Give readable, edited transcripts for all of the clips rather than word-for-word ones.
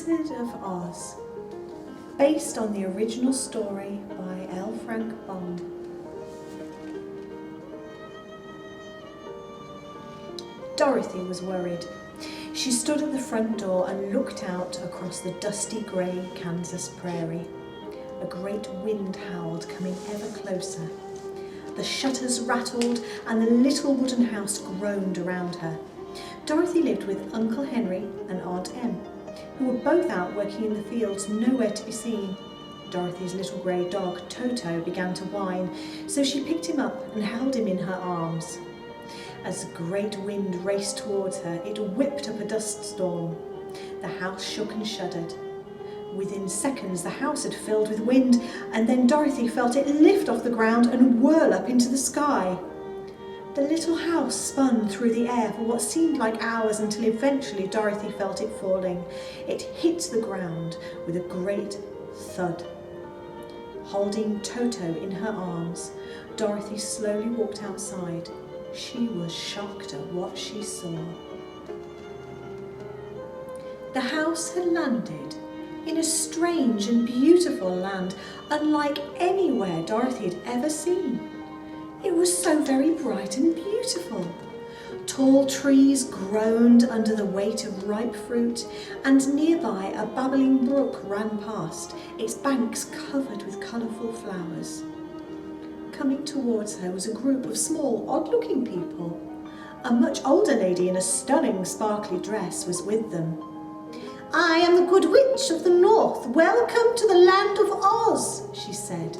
Wizard of Oz, based on the original story by L. Frank Baum. Dorothy was worried. She stood at the front door and looked out across the dusty grey Kansas prairie. A great wind howled, coming ever closer. The shutters rattled and the little wooden house groaned around her. Dorothy lived with Uncle Henry and Aunt Em, who were both out working in the fields, nowhere to be seen. Dorothy's little grey dog, Toto, began to whine, so she picked him up and held him in her arms. As the great wind raced towards her, it whipped up a dust storm. The house shook and shuddered. Within seconds, the house had filled with wind, and then Dorothy felt it lift off the ground and whirl up into the sky. The little house spun through the air for what seemed like hours until eventually Dorothy felt it falling. It hit the ground with a great thud. Holding Toto in her arms, Dorothy slowly walked outside. She was shocked at what she saw. The house had landed in a strange and beautiful land, unlike anywhere Dorothy had ever seen. It was so very bright and beautiful. Tall trees groaned under the weight of ripe fruit, and nearby a babbling brook ran past, its banks covered with colourful flowers. Coming towards her was a group of small, odd-looking people. A much older lady in a stunning, sparkly dress was with them. "I am the Good Witch of the North. Welcome to the land of Oz," she said.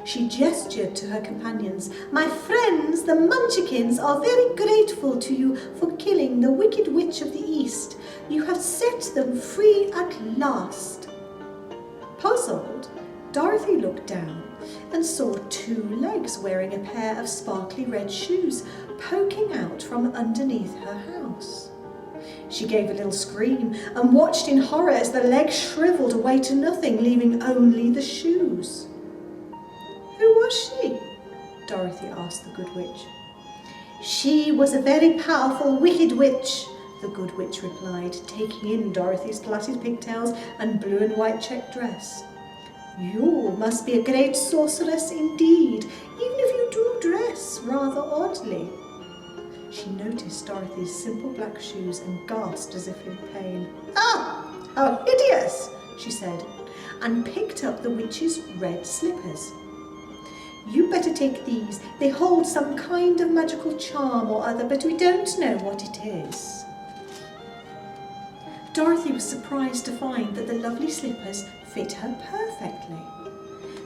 She gestured to her companions. "My friends, the Munchkins, are very grateful to you for killing the Wicked Witch of the East. You have set them free at last." Puzzled, Dorothy looked down and saw two legs wearing a pair of sparkly red shoes poking out from underneath her house. She gave a little scream and watched in horror as the legs shriveled away to nothing, leaving only the shoes. "Who was she?" Dorothy asked the Good Witch. "She was a very powerful Wicked Witch," the Good Witch replied, taking in Dorothy's plaited pigtails and blue and white checked dress. "You must be a great sorceress indeed, even if you do dress rather oddly." She noticed Dorothy's simple black shoes and gasped as if in pain. "Ah, how hideous!" she said, and picked up the witch's red slippers. "You better take these. They hold some kind of magical charm or other, but we don't know what it is." Dorothy was surprised to find that the lovely slippers fit her perfectly.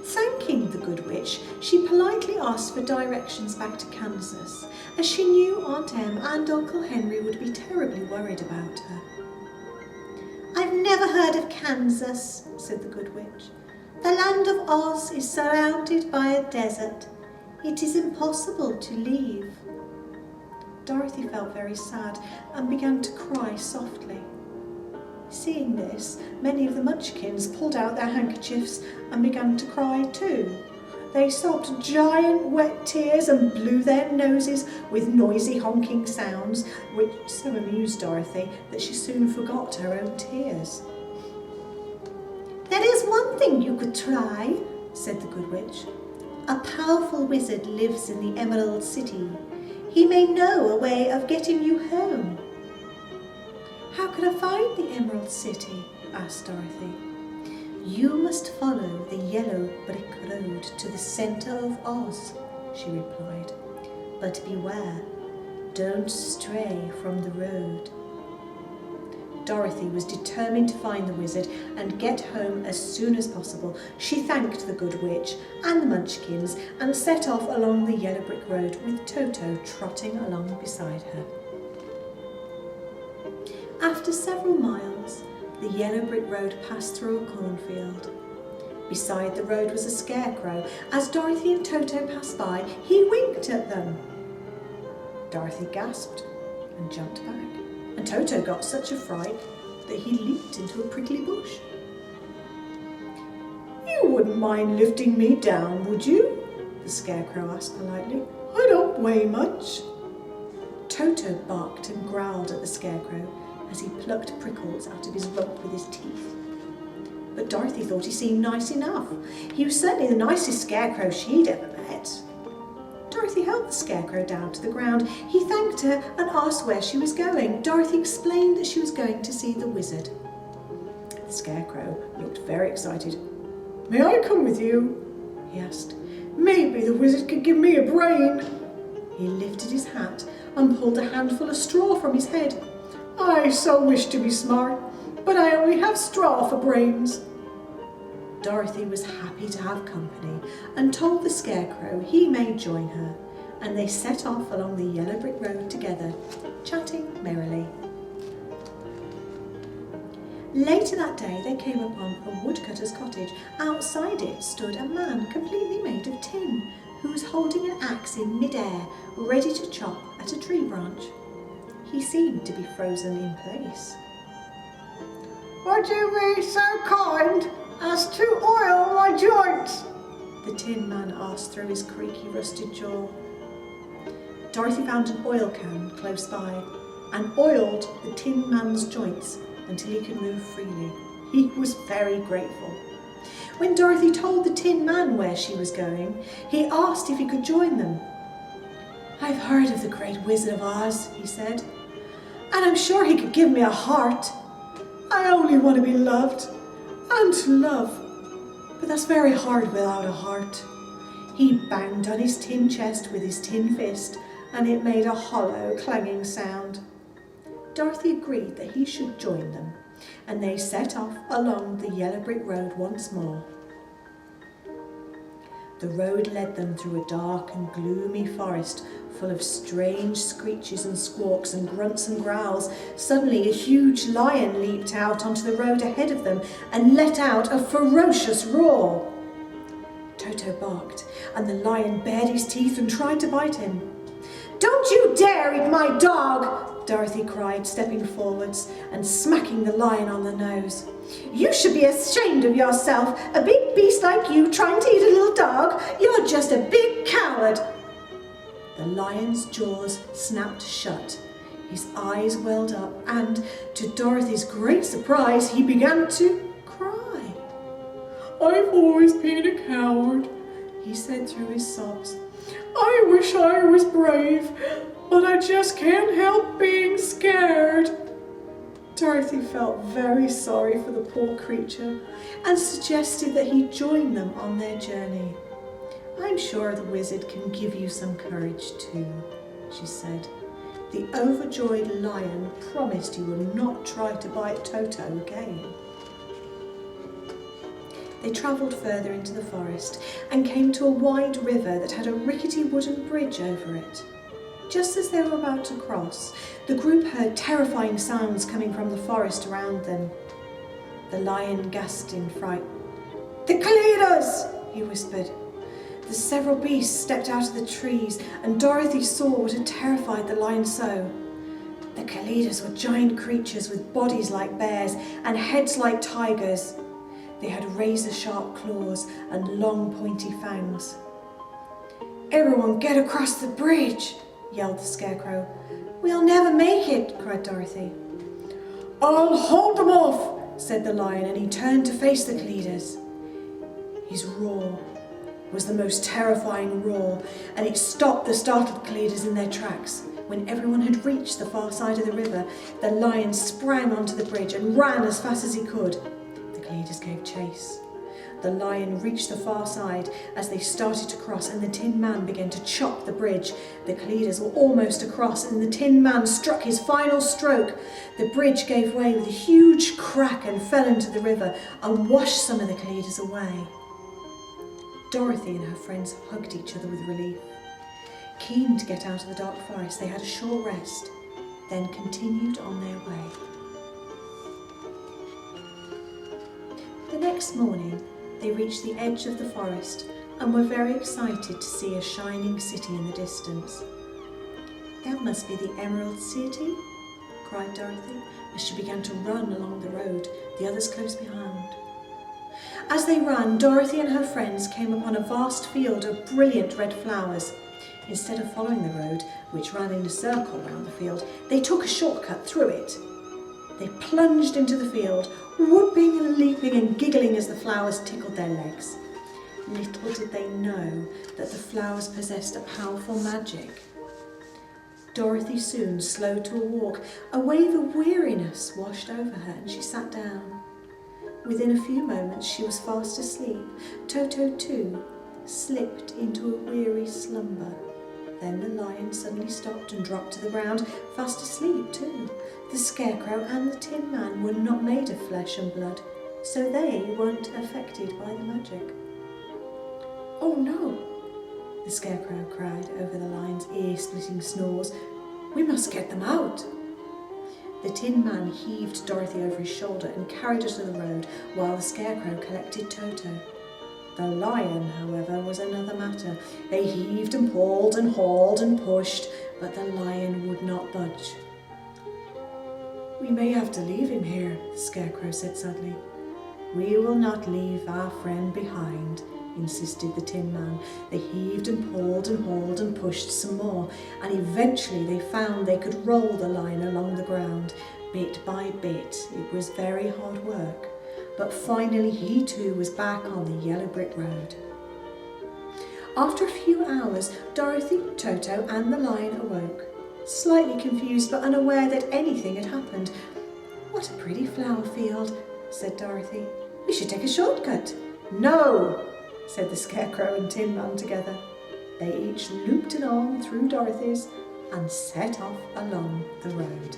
Thanking the Good Witch, she politely asked for directions back to Kansas, as she knew Aunt Em and Uncle Henry would be terribly worried about her. "I've never heard of Kansas," said the Good Witch. "The land of Oz is surrounded by a desert. It is impossible to leave." Dorothy felt very sad and began to cry softly. Seeing this, many of the Munchkins pulled out their handkerchiefs and began to cry too. They sobbed giant wet tears and blew their noses with noisy honking sounds, which so amused Dorothy that she soon forgot her own tears. "There is one thing you could try," said the Good Witch. "A powerful wizard lives in the Emerald City. He may know a way of getting you home." "How can I find the Emerald City?" asked Dorothy. "You must follow the yellow brick road to the centre of Oz," she replied. "But beware, don't stray from the road." Dorothy was determined to find the wizard and get home as soon as possible. She thanked the Good Witch and the Munchkins and set off along the yellow brick road with Toto trotting along beside her. After several miles, the yellow brick road passed through a cornfield. Beside the road was a scarecrow. As Dorothy and Toto passed by, he winked at them. Dorothy gasped and jumped back, and Toto got such a fright that he leaped into a prickly bush. "You wouldn't mind lifting me down, would you?" the scarecrow asked politely. "I don't weigh much." Toto barked and growled at the scarecrow, as he plucked prickles out of his rump with his teeth. But Dorothy thought he seemed nice enough. He was certainly the nicest scarecrow she'd ever met. Dorothy helped the scarecrow down to the ground. He thanked her and asked where she was going. Dorothy explained that she was going to see the wizard. The scarecrow looked very excited. "May I come with you?" he asked. "Maybe the wizard could give me a brain." He lifted his hat and pulled a handful of straw from his head. "I so wish to be smart, but I only have straw for brains." Dorothy was happy to have company and told the scarecrow he may join her, and they set off along the yellow brick road together, chatting merrily. Later that day they came upon a woodcutter's cottage. Outside it stood a man completely made of tin, who was holding an axe in mid-air, ready to chop at a tree branch. He seemed to be frozen in place. "Would you be so kind as to oil my joints?" the Tin Man asked through his creaky rusted jaw. Dorothy found an oil can close by and oiled the Tin Man's joints until he could move freely. He was very grateful. When Dorothy told the Tin Man where she was going, he asked if he could join them. "I've heard of the great Wizard of Oz," he said, "and I'm sure he could give me a heart. I only want to be loved and to love, but that's very hard without a heart." He banged on his tin chest with his tin fist, and it made a hollow, clanging sound. Dorothy agreed that he should join them, and they set off along the yellow brick road once more. The road led them through a dark and gloomy forest full of strange screeches and squawks and grunts and growls. Suddenly a huge lion leaped out onto the road ahead of them and let out a ferocious roar. Toto barked, and the lion bared his teeth and tried to bite him. "Don't you dare eat my dog!" Dorothy cried, stepping forwards and smacking the lion on the nose. "You should be ashamed of yourself, a big beast like you trying to eat a little dog. You're just a big coward." The lion's jaws snapped shut. His eyes welled up and, to Dorothy's great surprise, he began to cry. "I've always been a coward," he said through his sobs. "I wish I was brave, but I just can't help being scared." Dorothy felt very sorry for the poor creature and suggested that he join them on their journey. "I'm sure the wizard can give you some courage too," she said. "The overjoyed lion promised he would not try to bite Toto again." They travelled further into the forest and came to a wide river that had a rickety wooden bridge over it. Just as they were about to cross, the group heard terrifying sounds coming from the forest around them. The lion gasped in fright. "The Kalidas!" he whispered. The several beasts stepped out of the trees, and Dorothy saw what had terrified the lion so. The Kalidas were giant creatures with bodies like bears and heads like tigers. They had razor-sharp claws and long pointy fangs. "Everyone get across the bridge!" yelled the Scarecrow. "We'll never make it!" cried Dorothy. "I'll hold them off!" said the lion, and he turned to face the Kalidas. His roar was the most terrifying roar, and it stopped the startled Kalidas in their tracks. When everyone had reached the far side of the river, the lion sprang onto the bridge and ran as fast as he could. The Kalidas gave chase. The lion reached the far side as they started to cross, and the Tin Man began to chop the bridge. The Kalidas were almost across, and the Tin Man struck his final stroke. The bridge gave way with a huge crack and fell into the river and washed some of the Kalidas away. Dorothy and her friends hugged each other with relief. Keen to get out of the dark forest, they had a short rest, then continued on their way. The next morning, they reached the edge of the forest and were very excited to see a shining city in the distance. "That must be the Emerald City," cried Dorothy as she began to run along the road, the others close behind. As they ran, Dorothy and her friends came upon a vast field of brilliant red flowers. Instead of following the road, which ran in a circle round the field, they took a shortcut through it. They plunged into the field, whooping and leaping and giggling as the flowers tickled their legs. Little did they know that the flowers possessed a powerful magic. Dorothy soon slowed to a walk. A wave of weariness washed over her and she sat down. Within a few moments she was fast asleep. Toto, too, slipped into a weary slumber. Then the lion suddenly stopped and dropped to the ground, fast asleep too. The Scarecrow and the Tin Man were not made of flesh and blood, so they weren't affected by the magic. "Oh no," the Scarecrow cried over the lion's ear-splitting snores. "We must get them out." The Tin Man heaved Dorothy over his shoulder and carried her to the road, while the Scarecrow collected Toto. The lion, however, was another matter. They heaved and pulled and hauled and pushed, but the lion would not budge. "We may have to leave him here," the Scarecrow said sadly. "We will not leave our friend behind," insisted the Tin Man. They heaved and pulled and hauled and pushed some more, and eventually they found they could roll the lion along the ground. Bit by bit, it was very hard work, but finally he too was back on the yellow brick road. After a few hours, Dorothy, Toto and the lion awoke, slightly confused but unaware that anything had happened. "What a pretty flower field," said Dorothy. "We should take a shortcut." "No," said the Scarecrow and Tin Man together. They each looped along through Dorothy's and set off along the road.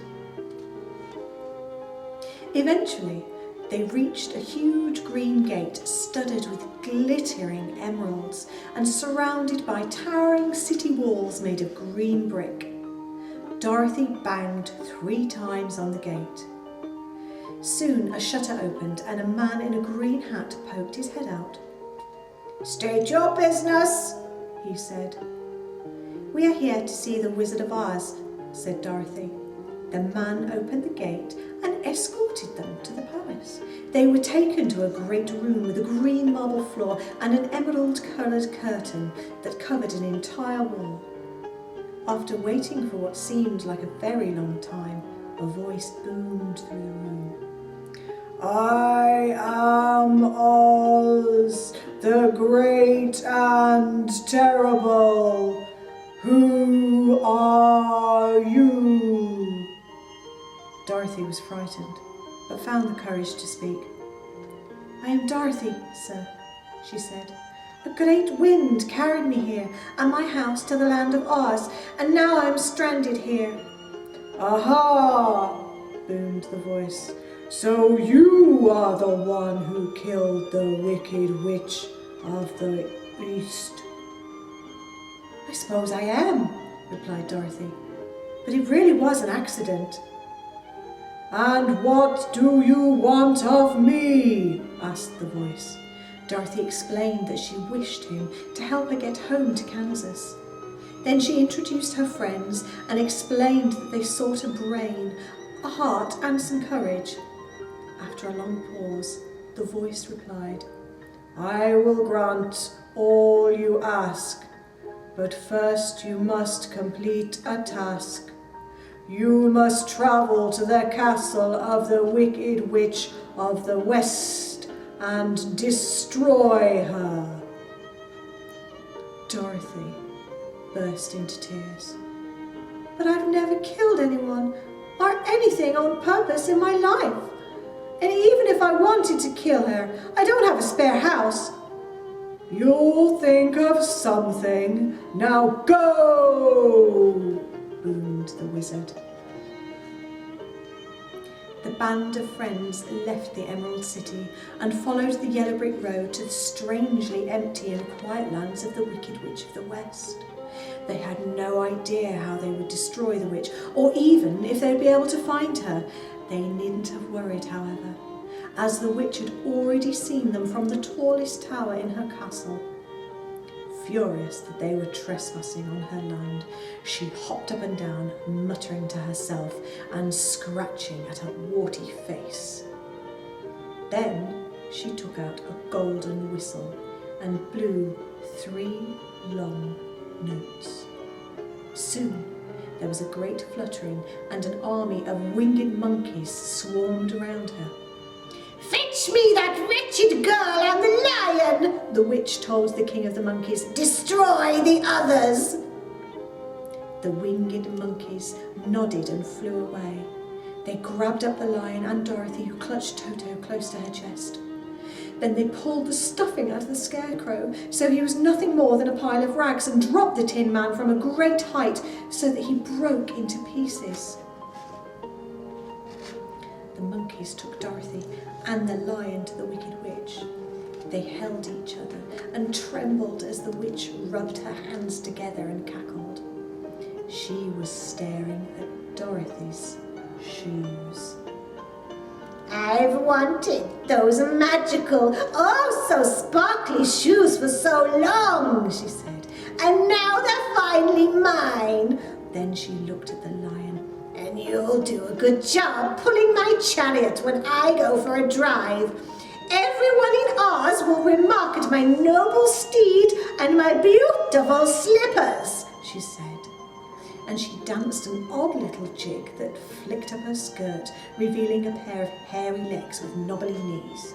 Eventually, they reached a huge green gate studded with glittering emeralds and surrounded by towering city walls made of green brick. Dorothy banged 3 times on the gate. Soon a shutter opened and a man in a green hat poked his head out. "State your business," he said. "We are here to see the Wizard of Oz," said Dorothy. The man opened the gate and escorted them to the palace. They were taken to a great room with a green marble floor and an emerald-coloured curtain that covered an entire wall. After waiting for what seemed like a very long time, a voice boomed through the room. "I am Oz, the great and terrible. Who are you?" Dorothy was frightened, but found the courage to speak. "I am Dorothy, sir," she said. "A great wind carried me here and my house to the land of Oz, and now I am stranded here." "Aha!" boomed the voice. "So you are the one who killed the Wicked Witch of the East?" "I suppose I am," replied Dorothy, "but it really was an accident." "And what do you want of me?" asked the voice. Dorothy explained that she wished him to help her get home to Kansas. Then she introduced her friends and explained that they sought a brain, a heart and some courage. After a long pause, the voice replied, "I will grant all you ask, but first you must complete a task. You must travel to the castle of the Wicked Witch of the West and destroy her." Dorothy burst into tears. "But I've never killed anyone or anything on purpose in my life. And even if I wanted to kill her, I don't have a spare house." "You'll think of something. Now go!" boomed the wizard. The band of friends left the Emerald City and followed the yellow brick road to the strangely empty and quiet lands of the Wicked Witch of the West. They had no idea how they would destroy the witch, or even if they'd be able to find her. They needn't have worried, however, as the witch had already seen them from the tallest tower in her castle. Furious that they were trespassing on her land, she hopped up and down, muttering to herself and scratching at her warty face. Then she took out a golden whistle and blew 3 long notes. Soon there was a great fluttering, and an army of winged monkeys swarmed around her. "Fetch me that wretched girl and the lion," the witch told the king of the monkeys. "Destroy the others." The winged monkeys nodded and flew away. They grabbed up the lion and Dorothy, who clutched Toto close to her chest. Then they pulled the stuffing out of the scarecrow, so he was nothing more than a pile of rags, and dropped the Tin Man from a great height so that he broke into pieces. The monkeys took Dorothy and the lion to the Wicked Witch. They held each other and trembled as the witch rubbed her hands together and cackled. She was staring at Dorothy's shoes. "I've wanted those magical, oh so sparkly shoes for so long," she said, "and now they're finally mine." Then she looked at the lion. "And you'll do a good job pulling my chariot when I go for a drive. Everyone in Oz will remark at my noble steed and my beautiful slippers," she said. And she danced an odd little jig that flicked up her skirt, revealing a pair of hairy legs with knobbly knees.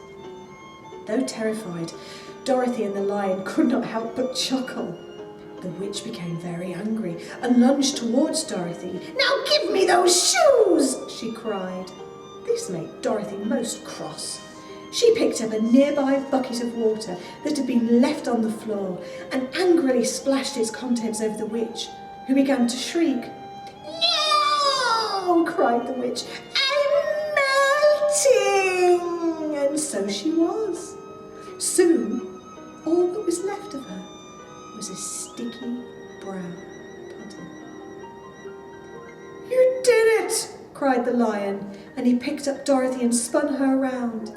Though terrified, Dorothy and the lion could not help but chuckle. The witch became very angry and lunged towards Dorothy. "Now give me those shoes!" she cried. This made Dorothy most cross. She picked up a nearby bucket of water that had been left on the floor and angrily splashed its contents over the witch, who began to shriek. "No!" cried the witch. "I'm melting!" And so she was. Soon, all that was left of her was a sticky brown puddle. "You did it!" cried the lion, and he picked up Dorothy and spun her around.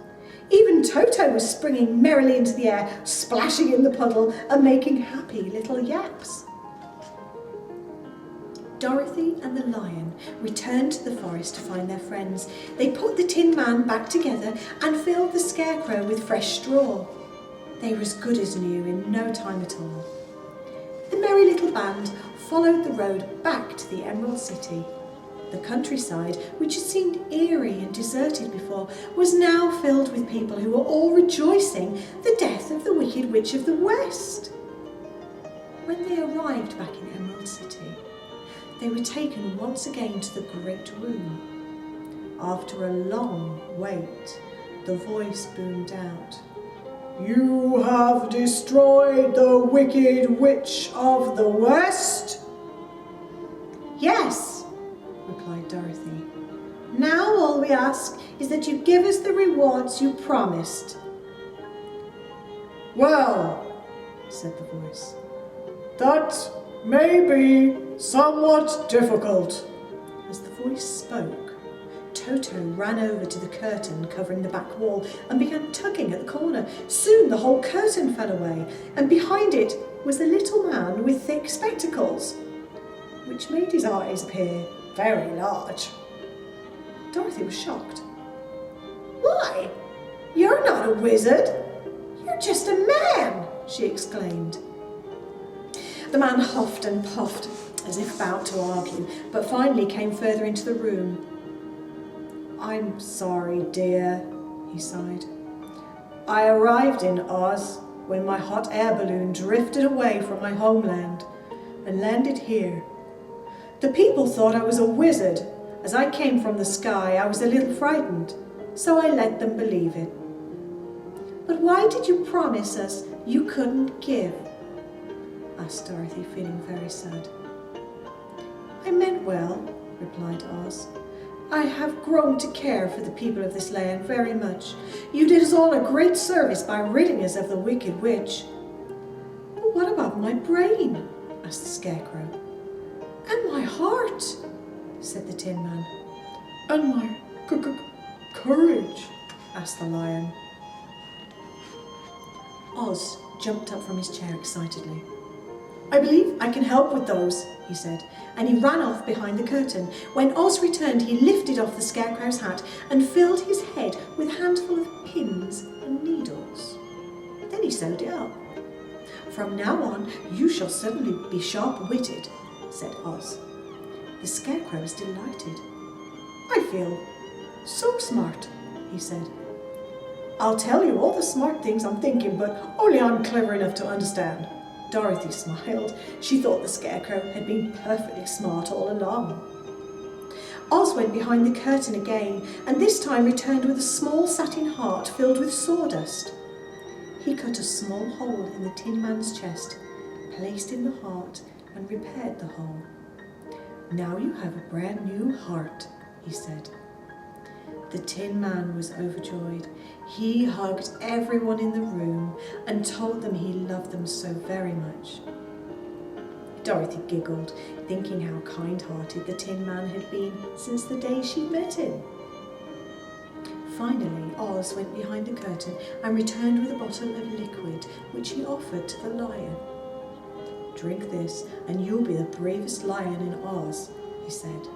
Even Toto was springing merrily into the air, splashing in the puddle and making happy little yaps. Dorothy and the lion returned to the forest to find their friends. They put the Tin Man back together and filled the scarecrow with fresh straw. They were as good as new in no time at all. The merry little band followed the road back to the Emerald City. The countryside, which had seemed eerie and deserted before, was now filled with people who were all rejoicing the death of the Wicked Witch of the West. When they arrived back in Emerald City, they were taken once again to the great room. After a long wait, the voice boomed out. "You have destroyed the Wicked Witch of the West?" "Yes," replied Dorothy. "Now all we ask is that you give us the rewards you promised." "Well," said the voice, "that may be somewhat difficult." As the voice spoke, Toto ran over to the curtain covering the back wall and began tugging at the corner. Soon the whole curtain fell away, and behind it was a little man with thick spectacles, which made his eyes appear very large. Dorothy was shocked. "Why, you're not a wizard, you're just a man," she exclaimed. The man huffed and puffed as if about to argue, but finally came further into the room. "I'm sorry, dear," he sighed. "I arrived in Oz when my hot air balloon drifted away from my homeland and landed here. The people thought I was a wizard. As I came from the sky, I was a little frightened, so I let them believe it." "But why did you promise us you couldn't give?" asked Dorothy, feeling very sad. "I meant well," replied Oz. "I have grown to care for the people of this land very much. You did us all a great service by ridding us of the Wicked Witch." "But what about my brain?" asked the Scarecrow. "And my heart," said the Tin Man. "And my courage," asked the Lion. Oz jumped up from his chair excitedly. "I believe I can help with those," he said, and he ran off behind the curtain. When Oz returned, he lifted off the Scarecrow's hat and filled his head with a handful of pins and needles. Then he sewed it up. "From now on, you shall certainly be sharp-witted," said Oz. The Scarecrow was delighted. "I feel so smart," he said. "I'll tell you all the smart things I'm thinking, but only I'm clever enough to understand." Dorothy smiled. She thought the Scarecrow had been perfectly smart all along. Oz went behind the curtain again, and this time returned with a small satin heart filled with sawdust. He cut a small hole in the Tin Man's chest, placed in the heart, and repaired the hole. "Now you have a brand new heart," he said. The Tin Man was overjoyed. He hugged everyone in the room and told them he loved them so very much. Dorothy giggled, thinking how kind-hearted the Tin Man had been since the day she met him. Finally, Oz went behind the curtain and returned with a bottle of liquid, which he offered to the lion. "Drink this, and you'll be the bravest lion in Oz," he said.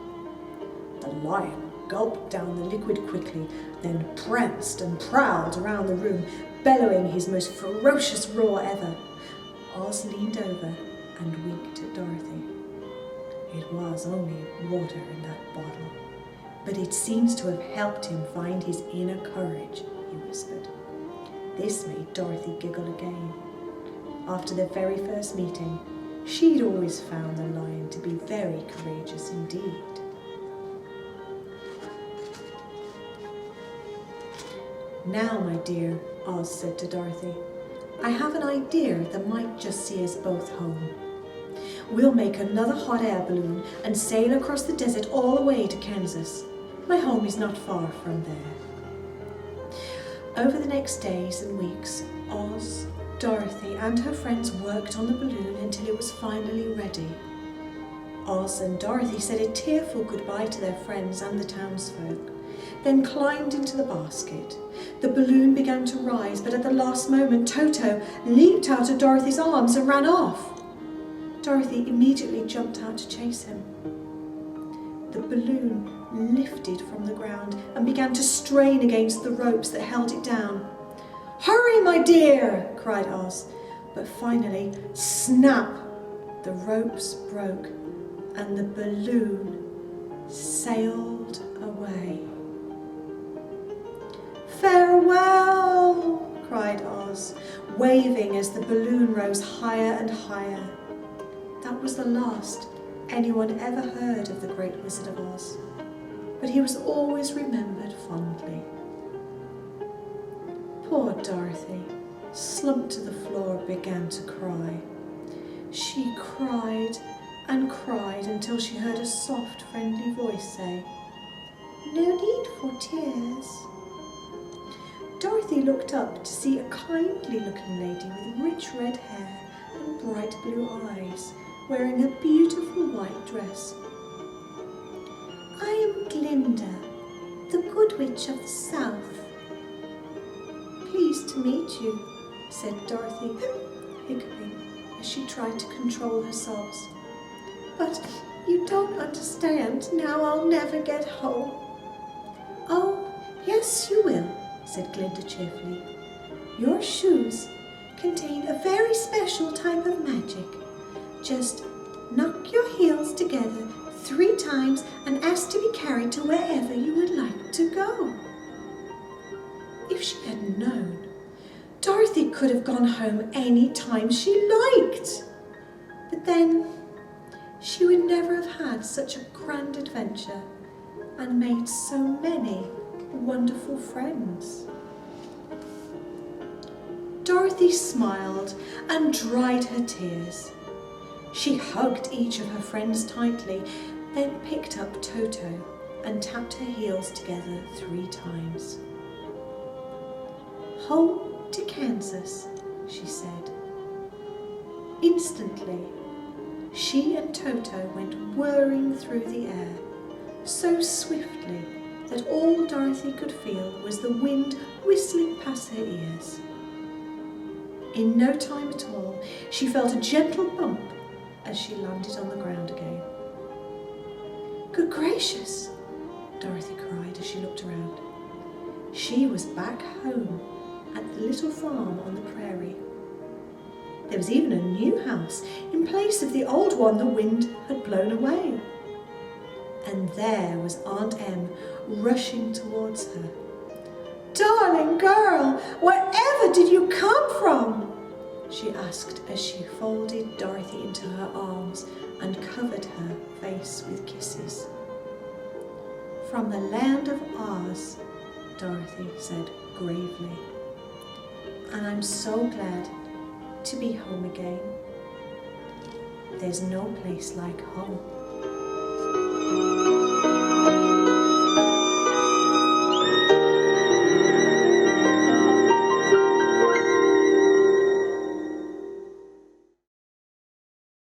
The lion gulped down the liquid quickly, then pranced and prowled around the room, bellowing his most ferocious roar ever. Oz leaned over and winked at Dorothy. "It was only water in that bottle, but it seems to have helped him find his inner courage," he whispered. This made Dorothy giggle again. After their very first meeting, she'd always found the lion to be very courageous indeed. "Now, my dear," Oz said to Dorothy, "I have an idea that might just see us both home. We'll make another hot air balloon and sail across the desert all the way to Kansas. My home is not far from there." Over the next days and weeks, Oz, Dorothy and her friends worked on the balloon until it was finally ready. Oz and Dorothy said a tearful goodbye to their friends and the townsfolk, then climbed into the basket. The balloon began to rise, but at the last moment Toto leaped out of Dorothy's arms and ran off. Dorothy immediately jumped out to chase him. The balloon lifted from the ground and began to strain against the ropes that held it down. "Hurry, my dear!" cried Oz. But finally, snap! The ropes broke and the balloon sailed away. "Farewell!" cried Oz, waving as the balloon rose higher and higher. That was the last anyone ever heard of the Great Wizard of Oz, but he was always remembered fondly. Poor Dorothy, slumped to the floor, began to cry. She cried and cried until she heard a soft, friendly voice say, "No need for tears." Dorothy looked up to see a kindly-looking lady with rich red hair and bright blue eyes, wearing a beautiful white dress. "I am Glinda, the Good Witch of the South." "Pleased to meet you," said Dorothy, hiccuping as she tried to control her sobs. "But you don't understand. Now I'll never get home." "Oh, yes you will," said Glinda cheerfully. "Your shoes contain a very special type of magic. Just knock your heels together 3 times and ask to be carried to wherever you would like to go." If she had known, Dorothy could have gone home any time she liked. But then, she would never have had such a grand adventure and made so many wonderful friends. Dorothy smiled and dried her tears. She hugged each of her friends tightly, then picked up Toto and tapped her heels together 3 times. "Home to Kansas," she said. Instantly, she and Toto went whirring through the air, so swiftly that all Dorothy could feel was the wind whistling past her ears. In no time at all, she felt a gentle bump as she landed on the ground again. "Good gracious!" Dorothy cried as she looked around. She was back home at the little farm on the prairie. There was even a new house in place of the old one the wind had blown away. and there was Aunt Em rushing towards her. "Darling girl, wherever did you come from?" she asked as she folded Dorothy into her arms and covered her face with kisses. "From the land of Oz," Dorothy said gravely. "And I'm so glad to be home again. There's no place like home."